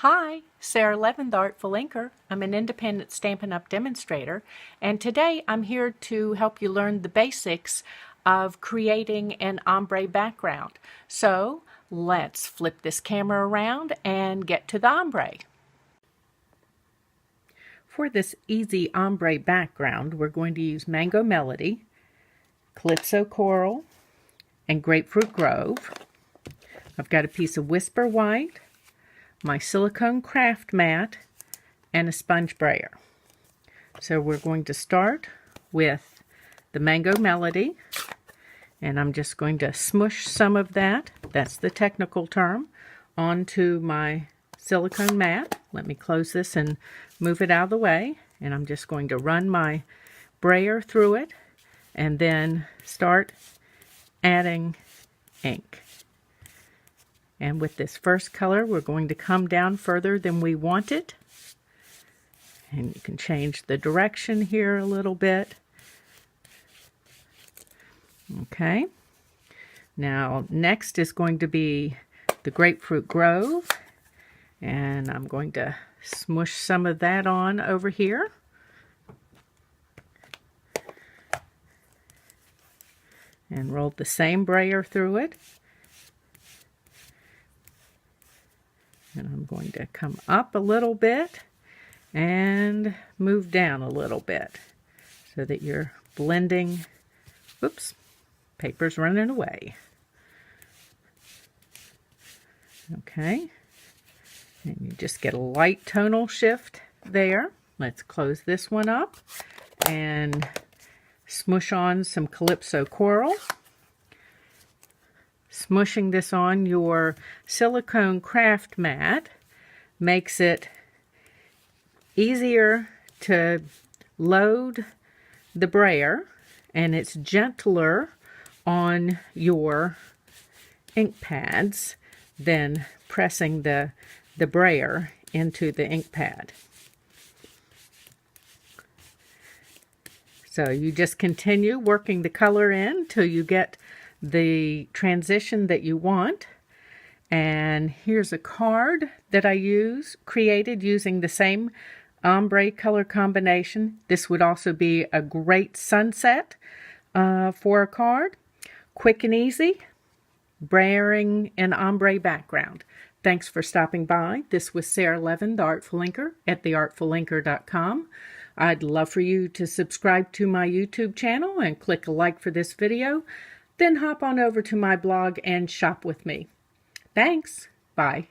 Hi, Sara Levin, the Artful Inker. I'm an independent Stampin' Up! Demonstrator, and today I'm here to help you learn the basics of creating an ombre background. So let's flip this camera around and get to the ombre. For this easy ombre background, we're going to use Mango Melody, Calypso Coral, and Grapefruit Grove. I've got a piece of Whisper White, my silicone craft mat, and a sponge brayer. So we're going to start with the Mango Melody, and I'm just going to smush some of that, that's the technical term, onto my silicone mat. Let me close this and move it out of the way, and I'm just going to run my brayer through it and then start adding ink. And with this first color, we're going to come down further than we want it. And you can change the direction here a little bit. Okay. Now, next is going to be the Grapefruit Grove. And I'm going to smush some of that on over here. And roll the same brayer through it. And I'm going to come up a little bit and move down a little bit so that you're blending. Oops, paper's running away. Okay, and you just get a light tonal shift there. Let's close this one up and smush on some Calypso Coral. Smushing this on your silicone craft mat makes it easier to load the brayer, and it's gentler on your ink pads than pressing the brayer into the ink pad. So you just continue working the color in till you get the transition that you want. And here's a card that I created using the same ombre color combination. This would also be a great sunset for a card. Quick and easy, brayering an ombre background. Thanks for stopping by. This was Sara Levin, the Artful Inker at theartfulinker.com. I'd love for you to subscribe to my YouTube channel and click a like for this video. Then hop on over to my blog and shop with me. Thanks. Bye.